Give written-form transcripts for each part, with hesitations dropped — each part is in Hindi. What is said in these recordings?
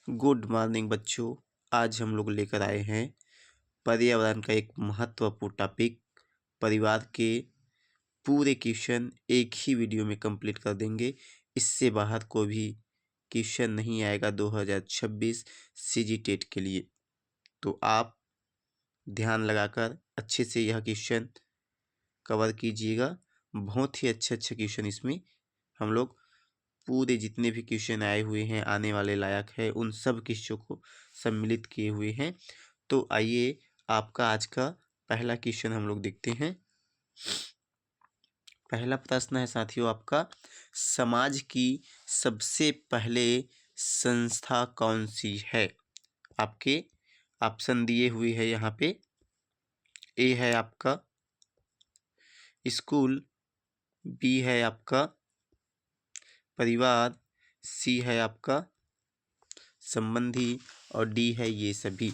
गुड मॉर्निंग बच्चों। आज हम लोग लेकर आए हैं पर्यावरण का एक महत्वपूर्ण टॉपिक। परिवार के पूरे क्वेश्चन एक ही वीडियो में कंप्लीट कर देंगे। इससे बाहर कोई भी क्वेश्चन नहीं आएगा 2026 सीजी टेट के लिए। तो आप ध्यान लगाकर अच्छे से यह क्वेश्चन कवर कीजिएगा। बहुत ही अच्छे क्वेश्चन इसमें हम लोग पूरे जितने भी क्वेश्चन आए हुए हैं आने वाले लायक है उन सब क्वेश्चनों को सम्मिलित किए हुए हैं। तो आइए आपका आज का पहला क्वेश्चन हम लोग देखते हैं। पहला प्रश्न है साथियों आपका, समाज की सबसे पहले संस्था कौन सी है? आपके ऑप्शन दिए हुए हैं यहाँ पे। ए है आपका स्कूल, बी है आपका परिवार, सी है आपका संबंधी और डी है ये सभी।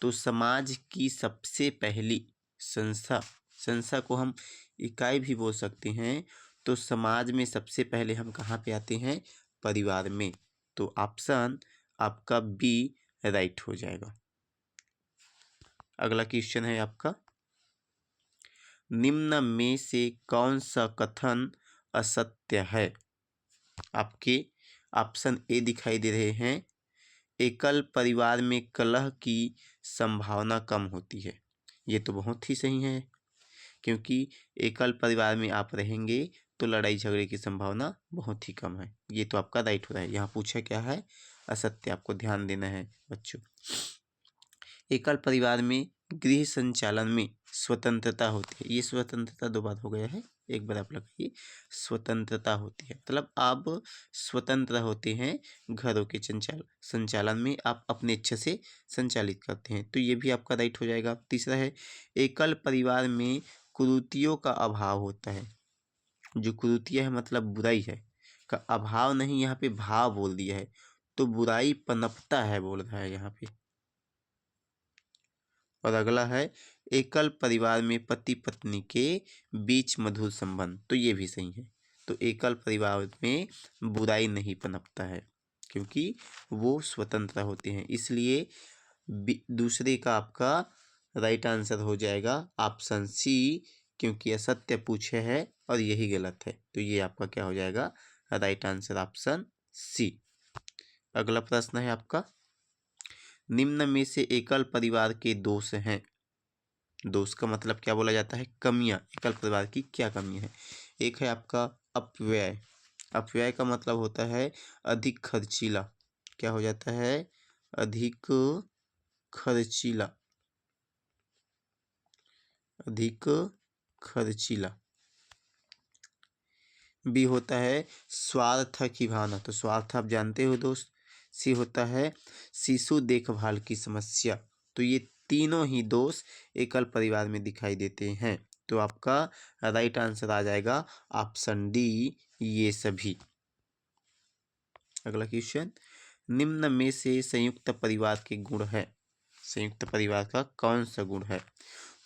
तो समाज की सबसे पहली संस्था को हम इकाई भी बोल सकते हैं। तो समाज में सबसे पहले हम कहाँ पे आते हैं? परिवार में। तो ऑप्शन आपका बी राइट हो जाएगा। अगला क्वेश्चन है आपका, निम्न में से कौन सा कथन असत्य है? आपके ऑप्शन ए दिखाई दे रहे हैं, एकल परिवार में कलह की संभावना कम होती है। ये तो बहुत ही सही है, क्योंकि एकल परिवार में आप रहेंगे तो लड़ाई झगड़े की संभावना बहुत ही कम है। ये तो आपका राइट हो रहा है। यहाँ पूछा क्या है? असत्य। आपको ध्यान देना है बच्चों। एकल परिवार में गृह संचालन में स्वतंत्रता होती है। ये स्वतंत्रता दो बार हो गया है, एक बार आप लगाइए। स्वतंत्रता होती है मतलब आप स्वतंत्र होते हैं घरों के संचालन में, आप अपने इच्छा से संचालित करते हैं। तो ये भी आपका राइट हो जाएगा। तीसरा है, एकल परिवार में कुरीतियों का अभाव होता है। जो कुरीतियाँ है मतलब बुराई है का अभाव नहीं, यहाँ पे भाव बोल दिया है। तो बुराई पनपता है बोल रहा है यहाँ पे। और अगला है, एकल परिवार में पति पत्नी के बीच मधुर संबंध। तो ये भी सही है। तो एकल परिवार में बुराई नहीं पनपता है, क्योंकि वो स्वतंत्र होते हैं। इसलिए दूसरे का आपका राइट आंसर हो जाएगा ऑप्शन सी, क्योंकि असत्य पूछे है और यही गलत है। तो ये आपका क्या हो जाएगा? Right answer option C. अगला प्रश्न है आपका, निम्न में से एकल परिवार के दोष हैं। दोष का मतलब क्या बोला जाता है? कमियां। एकल परिवार की क्या कमी है? एक है आपका अपव्यय। अपव्यय का मतलब होता है अधिक खर्चीला। क्या हो जाता है? अधिक खर्चीला। अधिक खर्चीला। बी होता है स्वार्थ की भावना। तो स्वार्थ आप जानते हो दोस्त। सी होता है शिशु देखभाल की समस्या। तो ये तीनों ही दोष एकल परिवार में दिखाई देते हैं। तो आपका राइट आंसर आ जाएगा ऑप्शन डी, ये सभी। अगला क्वेश्चन, निम्न में से संयुक्त परिवार के गुण है। संयुक्त परिवार का कौन सा गुण है?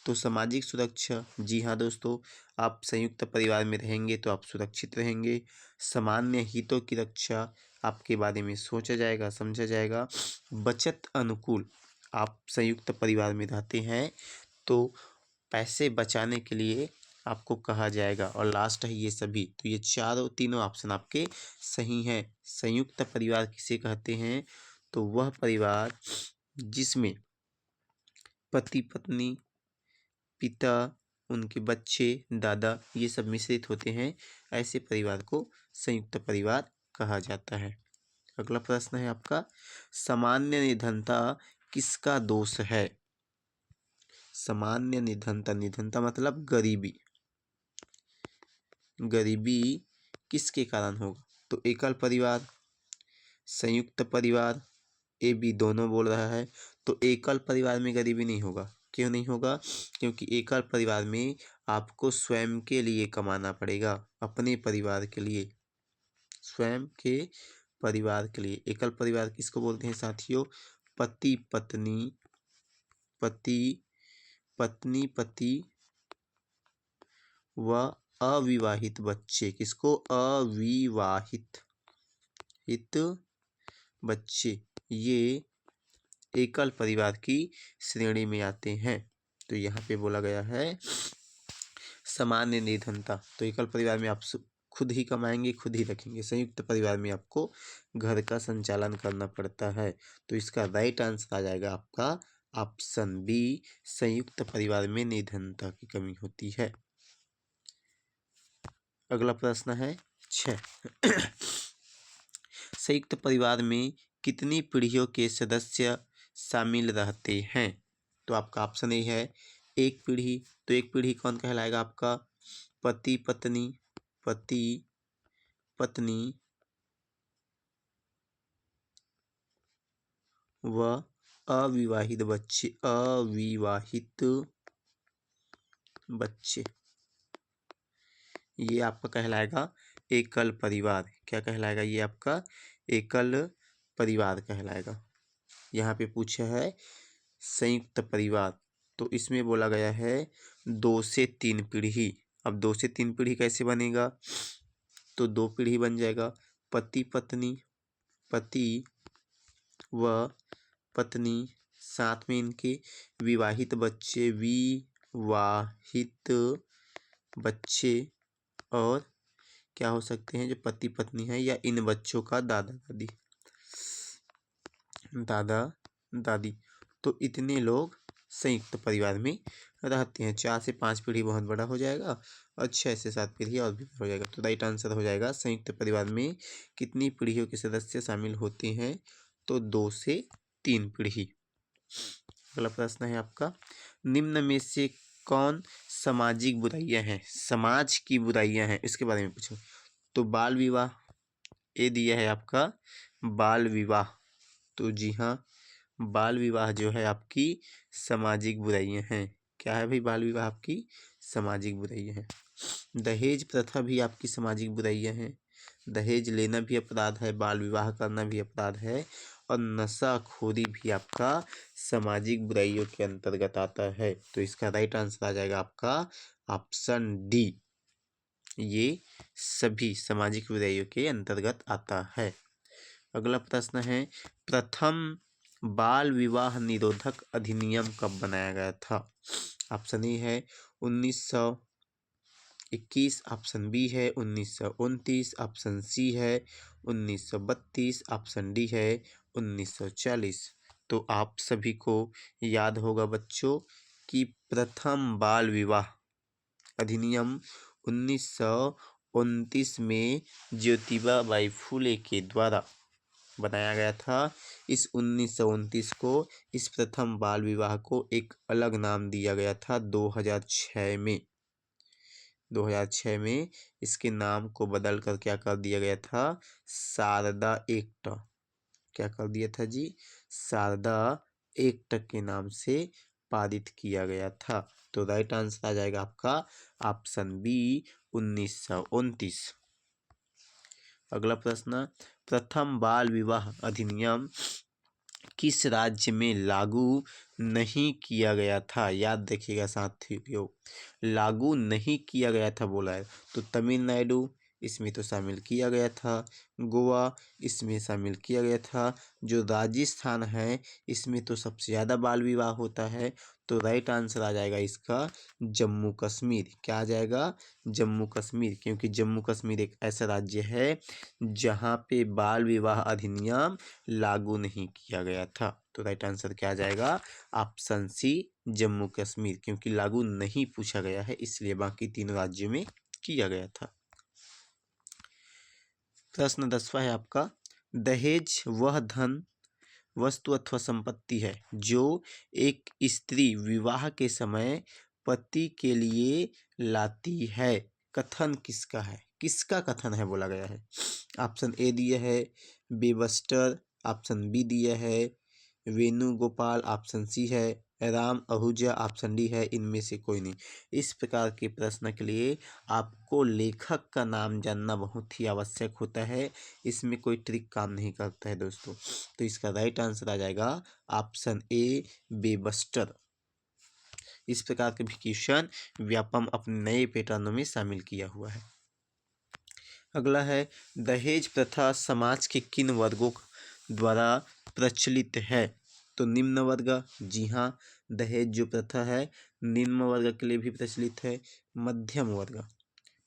तो सामाजिक सुरक्षा। जी हाँ दोस्तों, आप संयुक्त परिवार में रहेंगे तो आप सुरक्षित रहेंगे। सामान्य हितों की रक्षा, आपके बारे में सोचा जाएगा, समझा जाएगा। बचत अनुकूल, आप संयुक्त परिवार में रहते हैं तो पैसे बचाने के लिए आपको कहा जाएगा। और लास्ट है ये सभी। तो ये तीनों ऑप्शन आपके सही हैं। संयुक्त परिवार किसे कहते हैं? तो वह परिवार जिसमें पति पत्नी, पिता, उनके बच्चे, दादा, ये सब मिश्रित होते हैं, ऐसे परिवार को संयुक्त परिवार कहा जाता है। अगला प्रश्न है आपका, सामान्य निधनता किसका दोष है? सामान्य निधनता, निधनता मतलब गरीबी। गरीबी किसके कारण होगा? तो एकल परिवार, संयुक्त परिवार, ए बी दोनों बोल रहा है। तो एकल परिवार में गरीबी नहीं होगा। क्यों नहीं होगा? क्योंकि एकल परिवार में आपको स्वयं के लिए कमाना पड़ेगा, अपने परिवार के लिए, स्वयं के परिवार के लिए। एकल परिवार किसको बोलते हैं साथियों? पति पत्नी, पति व अविवाहित बच्चे। किसको? अविवाहित बच्चे, ये एकल परिवार की श्रेणी में आते हैं। तो यहाँ पे बोला गया है सामान्य निर्धनता। तो एकल परिवार में आप खुद ही कमाएंगे, खुद ही रखेंगे। संयुक्त परिवार में आपको घर का संचालन करना पड़ता है। तो इसका राइट आंसर आ जाएगा आपका ऑप्शन बी, संयुक्त परिवार में निर्धनता की कमी होती है। अगला प्रश्न है 6। संयुक्त परिवार में कितनी पीढ़ियों के सदस्य शामिल रहते हैं? तो आपका ऑप्शन ए है एक पीढ़ी। तो एक पीढ़ी कौन कहलाएगा? आपका पति पत्नी, पति पत्नी व अविवाहित बच्चे, अविवाहित बच्चे, ये आपका कहलाएगा एकल परिवार। क्या कहलाएगा? ये आपका एकल परिवार कहलाएगा। यहाँ पे पूछा है संयुक्त परिवार, तो इसमें बोला गया है 2 से 3 पीढ़ी। अब 2 से 3 पीढ़ी कैसे बनेगा? तो 2 पीढ़ी बन जाएगा, पति पत्नी, पति व पत्नी, साथ में इनके विवाहित बच्चे, विवाहित बच्चे, और क्या हो सकते हैं जो पति पत्नी है या इन बच्चों का दादा दादी, दादा दादी। तो इतने लोग संयुक्त परिवार में रहते हैं। 4 से 5 पीढ़ी बहुत बड़ा हो जाएगा और 6 से 7 पीढ़ी और भी हो जाएगा। तो राइट आंसर हो जाएगा संयुक्त परिवार में कितनी पीढ़ियों के सदस्य शामिल होते हैं? तो 2 से 3 पीढ़ी। अगला प्रश्न है आपका, निम्न में से कौन सामाजिक बुराइयां हैं? समाज की बुराइयां हैं, इसके बारे में पूछो। तो बाल विवाह, ये दिया है आपका बाल विवाह। तो जी हाँ, बाल विवाह जो है आपकी सामाजिक बुराइयां हैं। क्या है भाई? बाल विवाह आपकी सामाजिक बुराइयां हैं। दहेज प्रथा भी आपकी सामाजिक बुराइयां हैं। दहेज लेना भी अपराध है, बाल विवाह करना भी अपराध है, और नशाखोरी भी आपका सामाजिक बुराइयों के अंतर्गत आता है। तो इसका राइट आंसर आ जाएगा आपका ऑप्शन डी, ये सभी सामाजिक बुराइयों के अंतर्गत आता है। अगला प्रश्न है, प्रथम बाल विवाह निरोधक अधिनियम कब बनाया गया था? ऑप्शन ए है 1921, ऑप्शन बी है 1929, ऑप्शन सी है 1932, ऑप्शन डी है 1940। तो आप सभी को याद होगा बच्चों कि प्रथम बाल विवाह अधिनियम 1929 में ज्योतिबा बाई फुले के द्वारा बनाया गया था। इस 1929 को, इस प्रथम बाल विवाह को एक अलग नाम दिया गया था 2006 में। 2006 में इसके नाम को बदल कर क्या कर दिया गया था? शारदा एक्ट। क्या कर दिया था जी? शारदा एक्ट के नाम से पारित किया गया था। तो राइट आंसर आ जाएगा आपका ऑप्शन बी 1929। अगला प्रश्न, प्रथम बाल विवाह अधिनियम किस राज्य में लागू नहीं किया गया था? याद रखिएगा साथियों, लागू नहीं किया गया था बोला है। तो तमिलनाडु इसमें तो शामिल किया गया था, गोवा इसमें शामिल किया गया था, जो राजस्थान है इसमें तो सबसे ज़्यादा बाल विवाह होता है। तो राइट आंसर आ जाएगा इसका जम्मू कश्मीर। क्या आ जाएगा? जम्मू कश्मीर, क्योंकि जम्मू कश्मीर एक ऐसा राज्य है जहाँ पे बाल विवाह अधिनियम लागू नहीं किया गया था। तो राइट आंसर क्या आ जाएगा? ऑप्शन सी जम्मू कश्मीर, क्योंकि लागू नहीं पूछा गया है इसलिए बाकी 3 राज्यों में किया गया था। प्रश्न 10वां है आपका, दहेज वह धन, वस्तु अथवा संपत्ति है जो एक स्त्री विवाह के समय पति के लिए लाती है। कथन किसका है? किसका कथन है बोला गया है? ऑप्शन ए दिया है बेबस्टर, ऑप्शन बी दिया है वेणुगोपाल, ऑप्शन सी है राम आहूजा, ऑप्शन डी है इनमें से कोई नहीं। इस प्रकार के प्रश्न के लिए आपको लेखक का नाम जानना बहुत ही आवश्यक होता है, इसमें कोई ट्रिक काम नहीं करता है दोस्तों। तो इसका राइट आंसर आ जाएगा ऑप्शन ए बेबस्टर। इस प्रकार के भी क्वेश्चन व्यापम अपने नए पैटर्नों में शामिल किया हुआ है। अगला है, दहेज प्रथा समाज के किन वर्गों द्वारा प्रचलित है। तो निम्न वर्ग, जी हाँ, दहेज जो प्रथा है निम्न वर्ग के लिए भी प्रचलित है। मध्यम वर्ग,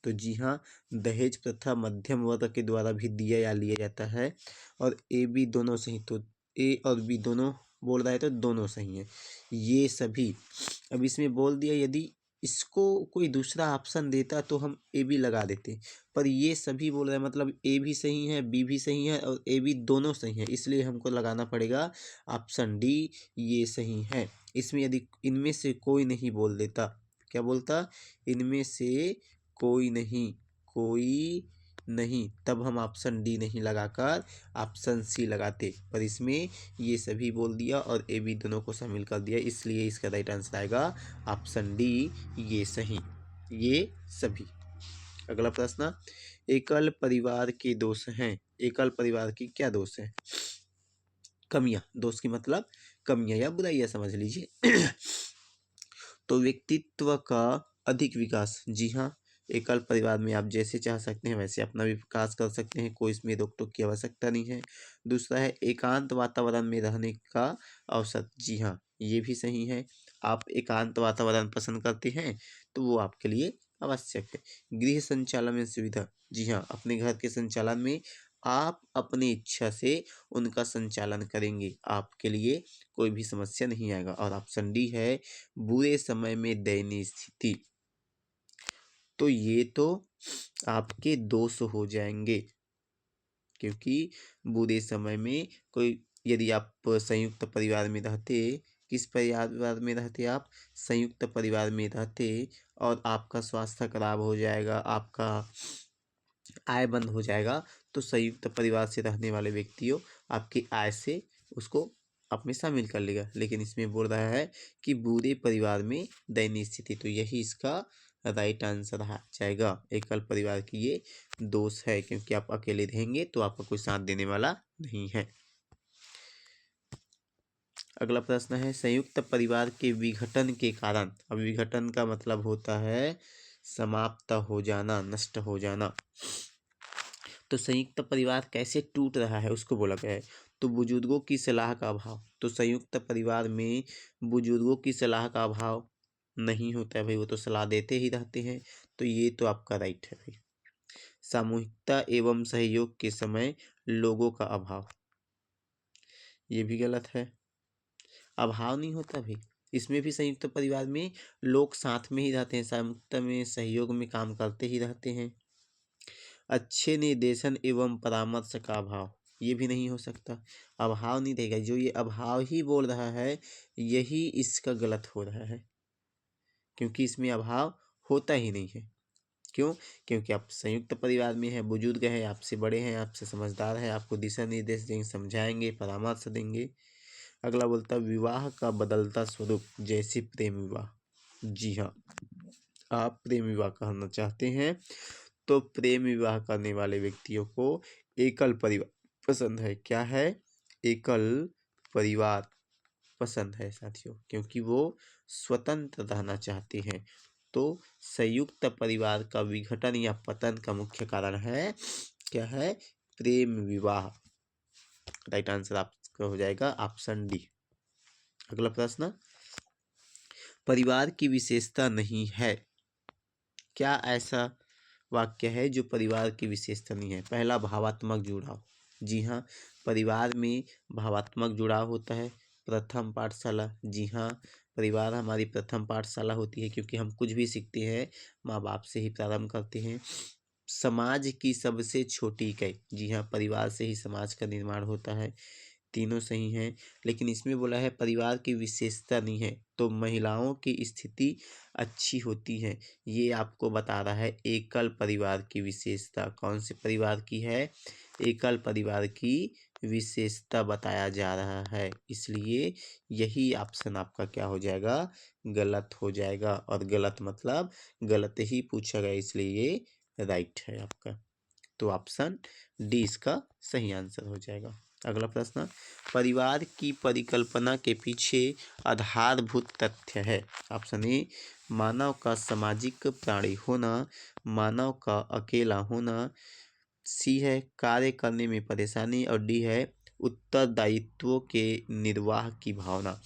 तो जी हाँ, दहेज प्रथा मध्यम वर्ग के द्वारा भी दिया या लिया जाता है। और ए बी दोनों सही, तो ए और बी दोनों बोल रहा है तो दोनों सही हैं ये सभी। अब इसमें बोल दिया यदि इसको कोई दूसरा ऑप्शन देता तो हम ए बी लगा देते, पर ये सभी बोल रहे हैं मतलब ए भी सही है बी भी सही है और ए बी दोनों सही है, इसलिए हमको लगाना पड़ेगा ऑप्शन डी, ये सही है। इसमें यदि इनमें से कोई नहीं बोल देता, क्या बोलता, इनमें से कोई नहीं, तब हम ऑप्शन डी नहीं लगाकर ऑप्शन सी लगाते, पर इसमें ये सभी बोल दिया और ए बी दोनों को शामिल कर दिया, इसलिए इसका राइट आंसर आएगा ऑप्शन डी, ये सही, ये सभी। अगला प्रश्न, एकल परिवार के दोष हैं। एकल परिवार की क्या दोष है? कमियां, दोष की मतलब कमियां या बुराइयां समझ लीजिए। तो व्यक्तित्व का अधिक विकास, जी हाँ, एकल परिवार में आप जैसे चाह सकते हैं वैसे अपना भी विकास कर सकते हैं, कोई इसमें रोक टोक की आवश्यकता नहीं है। दूसरा है एकांत वातावरण में रहने का अवसर, जी हाँ, ये भी सही है। आप एकांत वातावरण पसंद करते हैं तो वो आपके लिए आवश्यक है। गृह संचालन में सुविधा, जी हाँ, अपने घर के संचालन में आप अपनी इच्छा से उनका संचालन करेंगे, आपके लिए कोई भी समस्या नहीं आएगा। और ऑप्शन डी है बुरे समय में दयनीय स्थिति, तो ये तो आपके दोष हो जाएंगे, क्योंकि बुरे समय में कोई, यदि आप संयुक्त परिवार में रहते, किस परिवार में रहते आप, संयुक्त परिवार में रहते और आपका स्वास्थ्य खराब हो जाएगा, आपका आय बंद हो जाएगा, तो संयुक्त परिवार से रहने वाले व्यक्तियों आपकी आय से उसको अपने शामिल कर लेगा। लेकिन इसमें बोल रहा है कि बुरे परिवार में दयनीय स्थिति, तो यही इसका राइट आंसर आ जाएगा। एकल परिवार की ये दोष है, क्योंकि आप अकेले रहेंगे तो आपका कोई साथ देने वाला नहीं है। अगला प्रश्न है संयुक्त परिवार के विघटन के कारण। अब विघटन का मतलब होता है समाप्त हो जाना, नष्ट हो जाना। तो संयुक्त परिवार कैसे टूट रहा है उसको बोला गया है। तो बुजुर्गों की सलाह का अभाव, तो संयुक्त परिवार में बुजुर्गों की सलाह का अभाव नहीं होता है भाई, वो तो सलाह देते ही रहते हैं, तो ये तो आपका राइट है भाई। सामूहिकता एवं सहयोग के समय लोगों का अभाव, ये भी गलत है, अभाव नहीं होता भाई, इसमें भी संयुक्त परिवार में लोग साथ में ही रहते हैं, सामूहिकता में सहयोग में काम करते ही रहते हैं। अच्छे निर्देशन एवं परामर्श का अभाव, ये भी नहीं हो सकता, अभाव नहीं रहेगा, जो ये अभाव ही बोल रहा है यही इसका गलत हो रहा है, क्योंकि इसमें अभाव होता ही नहीं है। क्यों? क्योंकि आप संयुक्त परिवार में हैं, बुजुर्ग हैं, आपसे बड़े हैं, आपसे समझदार हैं, आपको दिशा निर्देश देंगे, समझाएंगे, परामर्श देंगे। अगला बोलता है विवाह का बदलता स्वरूप, जैसे प्रेम विवाह, जी हाँ, आप प्रेम विवाह करना चाहते हैं तो प्रेम विवाह करने वाले व्यक्तियों को एकल परिवार पसंद है। क्या है? एकल परिवार पसंद है साथियों, क्योंकि वो स्वतंत्र रहना चाहते हैं। तो संयुक्त परिवार का विघटन या पतन का मुख्य कारण है, क्या है? प्रेम विवाह। राइट आंसर आपका हो जाएगा ऑप्शन डी। अगला प्रश्न, परिवार की विशेषता नहीं है, क्या ऐसा वाक्य है जो परिवार की विशेषता नहीं है? पहला, भावात्मक जुड़ाव, जी हाँ, परिवार में भावात्मक जुड़ाव होता है। प्रथम पाठशाला, जी हाँ, परिवार हमारी प्रथम पाठशाला होती है, क्योंकि हम कुछ भी सीखते हैं माँ बाप से ही प्रारंभ करते हैं। समाज की सबसे छोटी इकाई, जी हाँ, परिवार से ही समाज का निर्माण होता है। तीनों सही हैं, लेकिन इसमें बोला है परिवार की विशेषता नहीं है, तो महिलाओं की स्थिति अच्छी होती है, ये आपको बता रहा है एकल परिवार की विशेषता। कौन से परिवार की है? एकल परिवार की विशेषता बताया जा रहा है, इसलिए यही ऑप्शन आपका क्या हो जाएगा? गलत हो जाएगा। और गलत मतलब गलत ही पूछा गया, इसलिए ये राइट है आपका। तो ऑप्शन डी इसका सही आंसर हो जाएगा। अगला प्रश्न, परिवार की परिकल्पना के पीछे आधारभूत तथ्य है। ऑप्शन ए, मानव का सामाजिक प्राणी होना, मानव का अकेला होना, सी है कार्य करने में परेशानी, और डी है उत्तरदायित्वों के निर्वाह की भावना।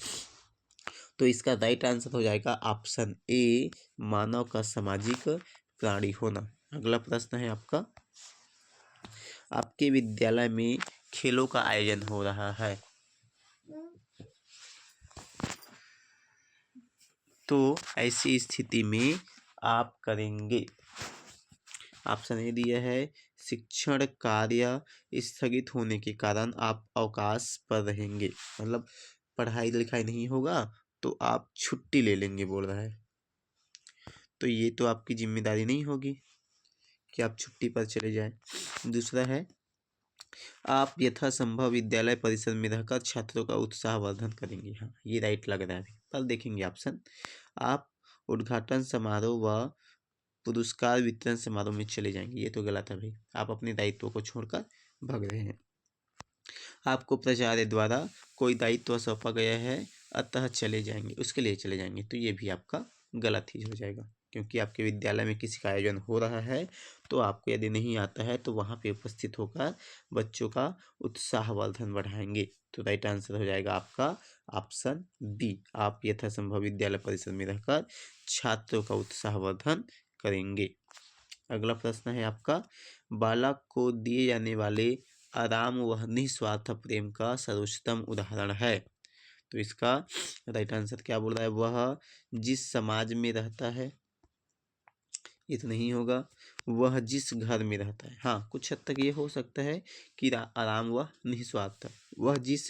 तो इसका राइट आंसर हो जाएगा ऑप्शन ए, मानव का सामाजिक प्राणी होना। अगला प्रश्न है आपका, आपके विद्यालय में खेलों का आयोजन हो रहा है, तो ऐसी स्थिति में आप करेंगे। ऑप्शन ए दिया है, शिक्षण कार्य स्थगित होने के कारण आप अवकाश पर रहेंगे, मतलब पढ़ाई लिखाई नहीं होगा तो आप छुट्टी ले लेंगे बोल रहा है। तो ये तो आपकी जिम्मेदारी नहीं होगी कि आप छुट्टी पर चले जाएं। दूसरा है, आप यथासंभव विद्यालय परिसर में रहकर छात्रों का उत्साहवर्धन करेंगे। हाँ, ये राइट लग रहा है। पर देखेंगे ऑप्शन, आप उद्घाटन समारोह व पुरस्कार वितरण समारोह में चले जाएंगे, ये तो गलत है भाई, आप अपने दायित्वों को छोड़कर भाग रहे हैं। आपको प्राचार्य द्वारा कोई दायित्व सौंपा गया है अतः चले जाएंगे, उसके लिए चले जाएंगे, तो ये भी आपका गलत ही हो जाएगा, क्योंकि आपके विद्यालय में किसी का आयोजन हो रहा है तो आपको यदि नहीं आता है तो वहाँ पे उपस्थित होकर बच्चों का उत्साहवर्धन बढ़ाएंगे। तो राइट आंसर हो जाएगा आपका ऑप्शन बी, आप यथासंभव विद्यालय परिसर में रहकर छात्रों का उत्साहवर्धन करेंगे। अगला प्रश्न है आपका, बालक को दिए जाने वाले आराम वह निस्वार्थ प्रेम का सर्वोत्तम उदाहरण है। तो इसका राइट आंसर क्या बोल रहा है, वह जिस समाज में रहता है, ये तो नहीं होगा, वह जिस घर में रहता है। हाँ, कुछ हद तक ये हो सकता है कि आराम वह निस्वार्थ, वह जिस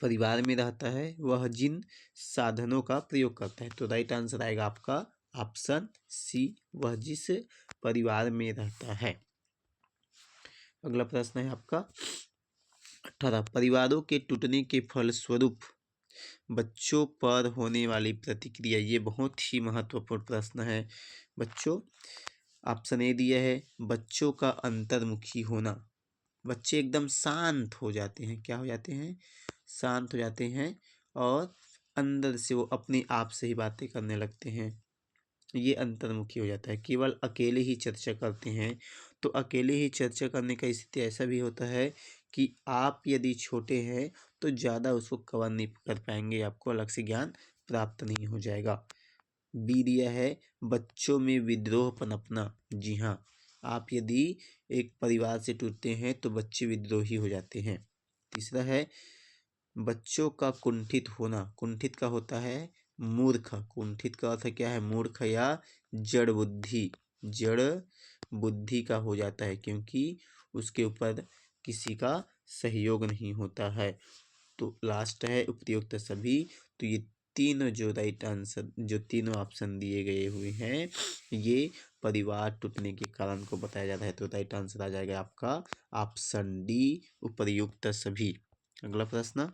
परिवार में रहता है, वह जिन साधनों का प्रयोग करता है। तो राइट आंसर आएगा आपका ऑप्शन सी, वह जिस परिवार में रहता है। अगला प्रश्न है आपका 18, परिवारों के टूटने के फलस्वरूप बच्चों पर होने वाली प्रतिक्रिया। ये बहुत ही महत्वपूर्ण प्रश्न है बच्चों। ऑप्शन ए दिया है, बच्चों का अंतर्मुखी होना, बच्चे एकदम शांत हो जाते हैं, क्या हो जाते हैं, शांत हो जाते हैं, और अंदर से वो अपने आप से ही बातें करने लगते हैं, ये अंतर्मुखी हो जाता है। केवल अकेले ही चर्चा करते हैं, तो अकेले ही चर्चा करने का स्थिति ऐसा भी होता है कि आप यदि छोटे हैं तो ज़्यादा उसको कवर नहीं कर पाएंगे, आपको अलग से ज्ञान प्राप्त नहीं हो जाएगा। बी दिया है, बच्चों में विद्रोह पनपना। जी हाँ, आप यदि एक परिवार से टूटते हैं तो बच्चे विद्रोही हो जाते हैं। तीसरा है, बच्चों का कुंठित होना, कुंठित का होता है मूर्ख, कुंठित का अर्थ क्या है, मूर्ख या जड़ बुद्धि, जड़ बुद्धि का हो जाता है, क्योंकि उसके ऊपर किसी का सहयोग नहीं होता है। तो लास्ट है उपयुक्त सभी। तो ये तीनों जो राइट आंसर, जो तीनों ऑप्शन दिए गए हुए हैं, ये परिवार टूटने के कारण को बताया जाता है। तो राइट आंसर आ जाएगा आपका ऑप्शन डी, उपयुक्त सभी। अगला प्रश्न,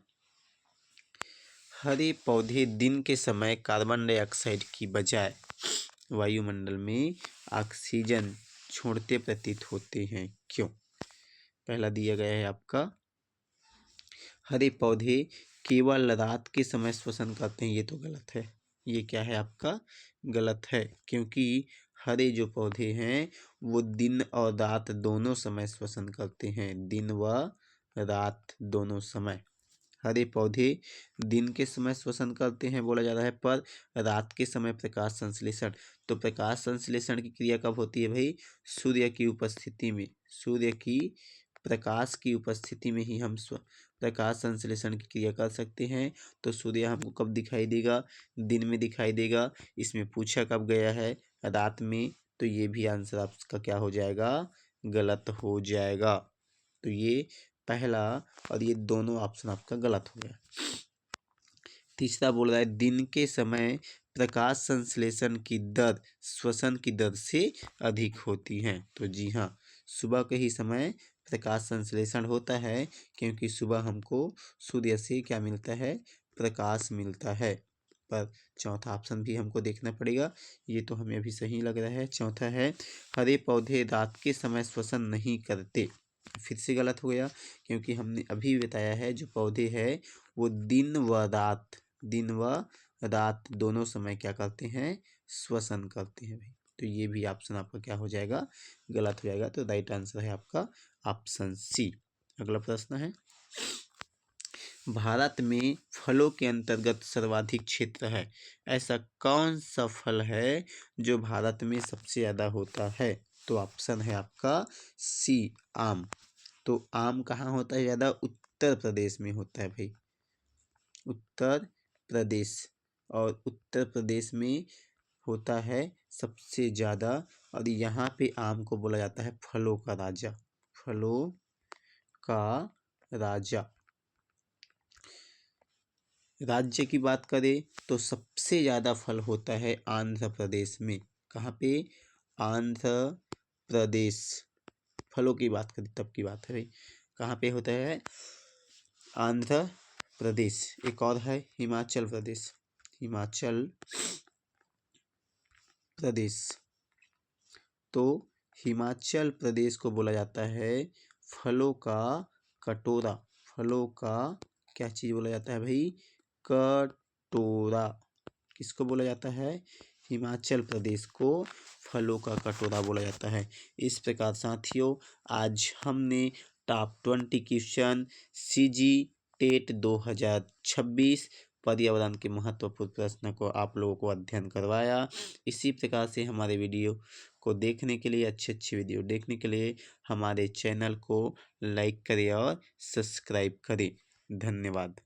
हरे पौधे दिन के समय कार्बन डाइऑक्साइड की बजाय वायुमंडल में ऑक्सीजन छोड़ते प्रतीत होते हैं, क्यों? पहला दिया गया है आपका, हरे पौधे केवल रात के समय श्वसन करते हैं, ये तो गलत है। ये क्या है आपका, गलत है, क्योंकि हरे जो पौधे हैं वो दिन और रात दोनों समय श्वसन करते हैं, दिन व रात दोनों समय। हरे पौधे दिन के समय श्वसन करते हैं बोला जा रहा है, पर रात के समय प्रकाश संश्लेषण। तो प्रकाश संश्लेषण की क्रिया कब होती है भाई, सूर्य की उपस्थिति में, सूर्य की प्रकाश की उपस्थिति में ही हम प्रकाश संश्लेषण की क्रिया कर सकते हैं। तो सूर्य हमको कब दिखाई देगा, दिन में दिखाई देगा। इसमें पूछा कब गया है, रात में, तो ये भी आंसर आपका क्या हो जाएगा, गलत हो जाएगा। तो ये पहला और ये दोनों ऑप्शन आपका गलत हो गया। तीसरा बोल रहा है, दिन के समय प्रकाश संश्लेषण की दर श्वसन की दर से अधिक होती है। तो जी हाँ, सुबह के ही समय प्रकाश संश्लेषण होता है, क्योंकि सुबह हमको सूर्य से क्या मिलता है, प्रकाश मिलता है। पर चौथा ऑप्शन भी हमको देखना पड़ेगा, ये तो हमें अभी सही लग रहा है। चौथा है, हरे पौधे रात के समय श्वसन नहीं करते, फिर से गलत हो गया, क्योंकि हमने अभी बताया है जो पौधे हैं वो दिन व रात दोनों समय क्या करते हैं, श्वसन करते हैं भाई। तो ये भी ऑप्शन आपका क्या हो जाएगा, गलत हो जाएगा। तो राइट आंसर है आपका ऑप्शन सी। अगला प्रश्न है, भारत में फलों के अंतर्गत सर्वाधिक क्षेत्र है, ऐसा कौन सा फल है जो भारत में सबसे ज़्यादा होता है? तो ऑप्शन है आपका सी, आम। तो आम कहाँ होता है ज़्यादा? उत्तर प्रदेश में होता है भाई, उत्तर प्रदेश। और उत्तर प्रदेश में होता है सबसे ज़्यादा। और यहाँ पे आम को बोला जाता है फलों का राजा, फलों का राजा। राज्य की बात करें तो सबसे ज़्यादा फल होता है आंध्र प्रदेश में। कहाँ पे? आंध्र प्रदेश। फलों की बात करें तब की बात है भाई, कहाँ पे होता है? आंध्र प्रदेश। एक और है हिमाचल प्रदेश, हिमाचल प्रदेश। तो हिमाचल प्रदेश को बोला जाता है फलों का कटोरा, फलों का क्या चीज़ बोला जाता है भाई? कटोरा। किसको बोला जाता है? हिमाचल प्रदेश को फलों का कटोरा बोला जाता है। इस प्रकार साथियों, आज हमने टॉप 20 क्वेश्चन सीजी टेट 2026 पर्यावरण के महत्वपूर्ण प्रश्न को आप लोगों को अध्ययन करवाया। इसी प्रकार से हमारे वीडियो को देखने के लिए, अच्छे अच्छे वीडियो देखने के लिए हमारे चैनल को लाइक करें और सब्सक्राइब करें। धन्यवाद।